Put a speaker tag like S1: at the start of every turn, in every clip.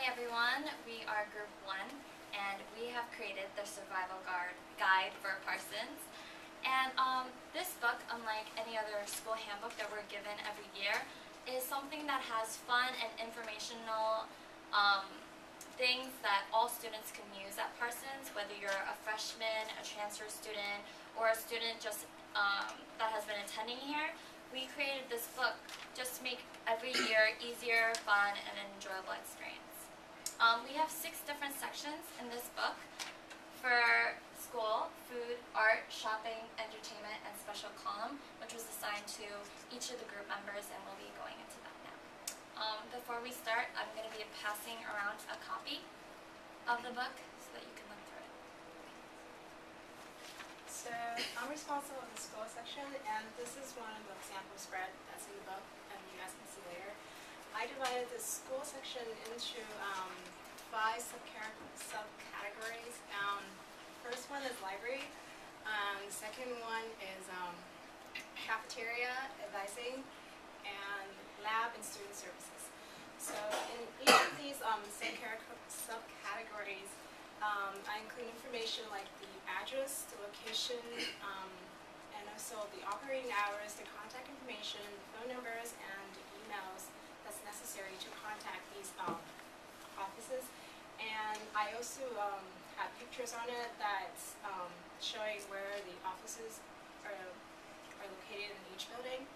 S1: Hi everyone, we are Group 1 and we have created the Survival Guide for Parsons. And this book, unlike any other school handbook that we're given every year, is something that has fun and informational things that all students can use at Parsons, whether you're a freshman, a transfer student, or a student just that has been attending here. We created this book just to make every year easier, fun, and an enjoyable experience. We have 6 different sections in this book for school: food, art, shopping, entertainment, and special column, which was assigned to each of the group members, and we'll be going into that now. Before we start, I'm going to be passing around a copy of the book so that you can look through it.
S2: So I'm responsible for the school section, and this is one of the sample spread that's in the book, and you guys can see later. I divided the school section into 5 subcategories. First one is library. The second one is cafeteria, advising, and lab and student services. So in each of these subcategories, I include information like the address, the location, and also the operating hours, the contact information, phone numbers, and emails that's necessary to contact these offices. And I also have pictures on it that's showing where the offices are located in each building.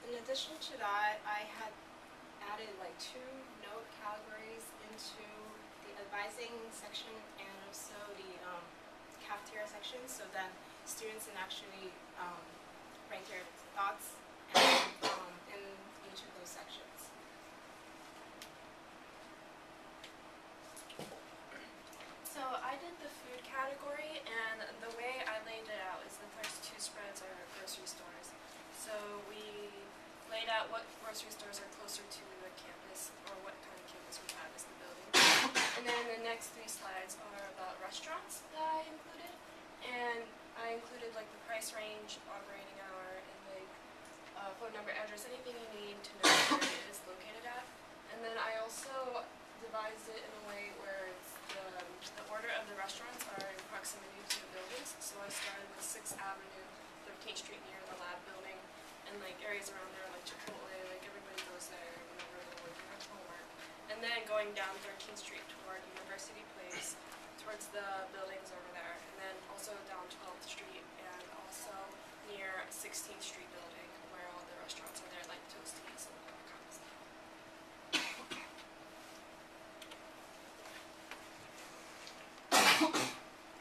S2: In addition to that, I had added like 2 note categories into the advising section and also the cafeteria section, so that students can actually write their thoughts in each of those sections.
S3: So I did the food category, and the way I laid it out is the first 2 spreads are grocery stores. So we laid out what grocery stores are closer to the campus, or what kind of campus we have as the building. And then the next 3 slides are about restaurants that I included. And I included like the price range, operating hour, and like phone number, address, anything you need to know where it is located at. And then I also devised it in a way where it's the order of the restaurants are in proximity to the buildings. So I started with 6th Avenue, 13th Street near the lab building, and like areas around there like Chipotle, like everybody goes there whenever they're working on homework. And then going down 13th Street toward University Place, towards the buildings over there, and then also down 12th Street and also near 16th Street building where all the restaurants are there, like Toasties and all that kind of stuff.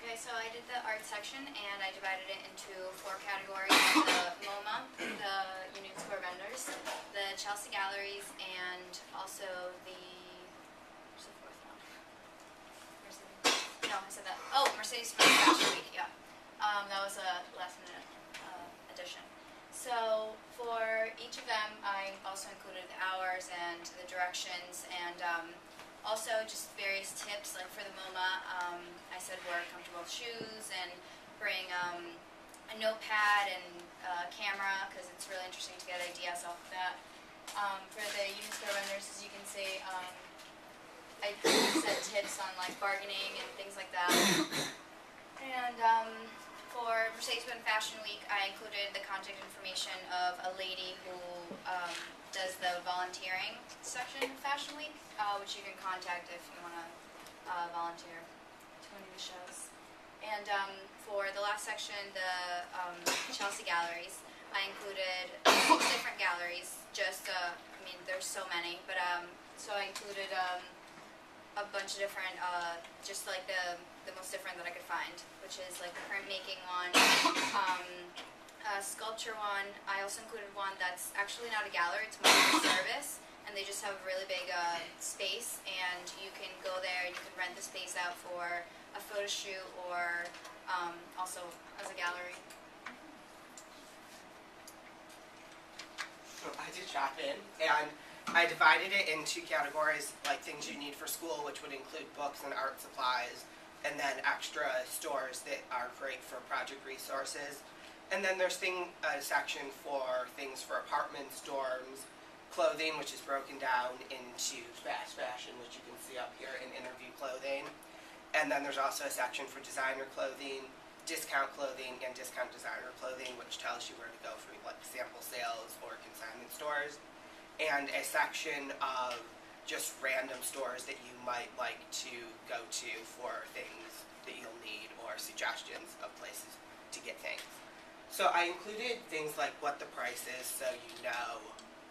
S1: Okay, so I did the art section and I divided it into 4 categories: the MoMA, the Union Square Vendors, the Chelsea Galleries, and also the, what's the 4th one? Mercedes. No, I said that. Oh, Mercedes-Benz Fashion Week, yeah. That was a last minute addition. So for each of them, I also included the hours and the directions, and also just various tips. Like for the MoMA, I said wear comfortable shoes and bring a notepad and camera, because it's really interesting to get ideas off of that. For the Union Square Vendors, as you can see, I said tips on like bargaining and things like that. And for Mercedes-Benz Fashion Week, I included the contact information of a lady who does the volunteering section of Fashion Week, which you can contact if you want to volunteer to any of the shows. And for the last section, the Chelsea Galleries, I included 6 different galleries. Just, I mean, there's so many, but so I included a bunch of different, just like the most different that I could find, which is like the printmaking one, sculpture one. I also included one that's actually not a gallery, it's more of a service, and they just have a really big space, and you can go there, you can rent the space out for a photo shoot or also as a gallery.
S4: So I did shopping, and I divided it in 2 categories, like things you need for school, which would include books and art supplies, and then extra stores that are great for project resources. And then there's a section for things for apartments, dorms, clothing, which is broken down into fast fashion, which you can see up here, and interview clothing. And then there's also a section for designer clothing, discount clothing, and discount designer clothing, which tells you where to go for like sample sales or consignment stores. And a section of just random stores that you might like to go to for things that you'll need or suggestions of places to get things. So I included things like what the price is so you know,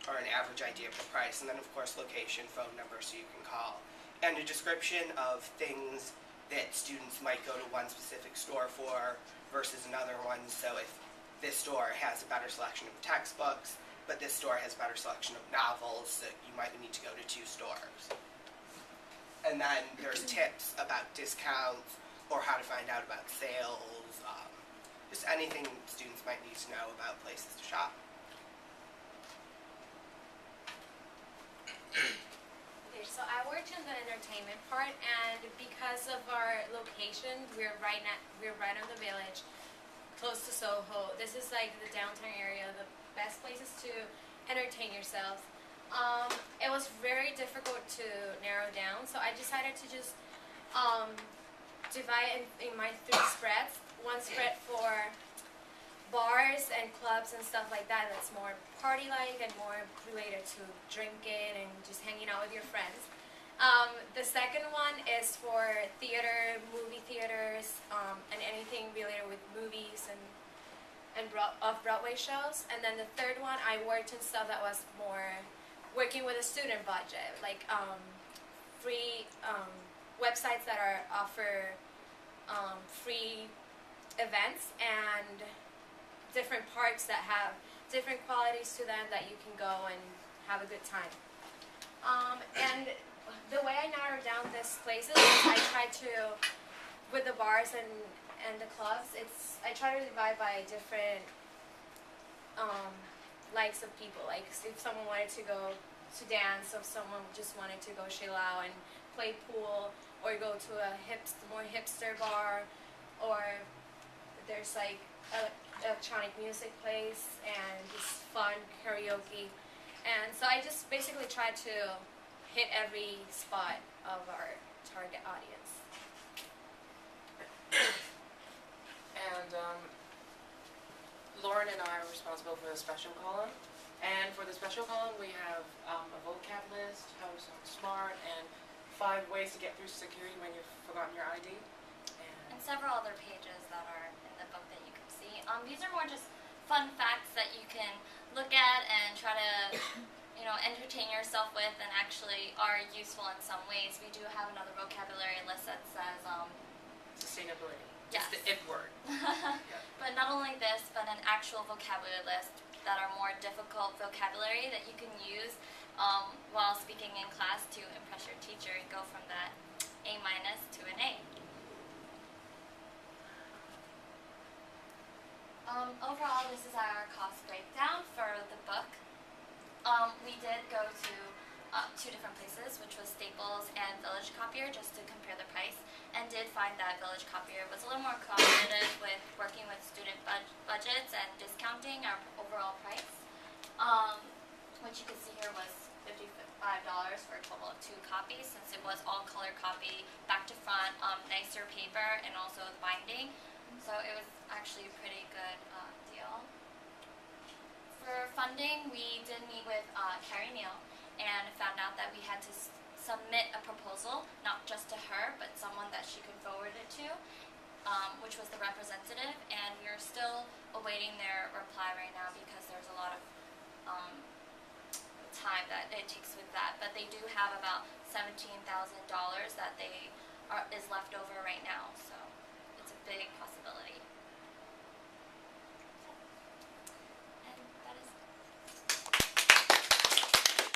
S4: or an average idea of the price, and then of course location, phone number so you can call, and a description of things that students might go to one specific store for versus another one. So if this store has a better selection of textbooks, but this store has a better selection of novels, so you might need to go to 2 stores. And then there's tips about discounts or how to find out about sales, just anything students might need to know about places to shop.
S5: Okay, so I worked in the entertainment part, and because of our location, we're right on the Village, close to Soho. This is like the downtown area, the best places to entertain yourselves. It was very difficult to narrow down, so I decided to just divide in my 3 spreads. One spread for bars and clubs and stuff like that, that's more party-like and more related to drinking and just hanging out with your friends. The second one is for theater, movie theaters, and anything related with movies and off-Broadway shows. And then the third one, I worked in stuff that was more working with a student budget, like free websites that offer free events and different parks that have different qualities to them that you can go and have a good time. And the way I narrowed down these places is I tried to, with the bars and the clubs, I try to divide by different likes of people. Like if someone wanted to go to dance, or if someone just wanted to go chill out and play pool, or go to a more hipster bar, or there's like electronic music place and just fun karaoke. And so I just basically try to hit every spot of our target audience.
S6: And Lauren and I are responsible for the special column. And for the special column, we have a vocab list, how to sound smart, and 5 ways to get through security when you've forgotten your ID.
S1: And several other pages that are in the book that you can see. These are more just fun facts that you can look at and try to, entertain yourself with, and actually are useful in some ways. We do have another vocabulary list that says,
S6: Sustainability.
S1: Yes.
S6: It's the if word.
S1: But not only this, but an actual vocabulary list that are more difficult vocabulary that you can use while speaking in class to impress your teacher and go from that A- to an A. Overall, this is our cost breakdown for the book. We did go to 2 different places, which was Staples and Village Copier, just to compare the price, and did find that Village Copier was a little more cooperative with working with student budgets and discounting our overall price, which you can see here was $55 for a total of 2 copies, since it was all color copy, back to front, nicer paper, and also the binding. So it was actually a pretty good deal. For funding, we did meet with Carrie Neal and found out that we had to submit a proposal, not just to her, but someone that she could forward it to, which was the representative, and we're still awaiting their reply right now because there's a lot of time that it takes with that. But they do have about $17,000 that is left over right now, so it's a big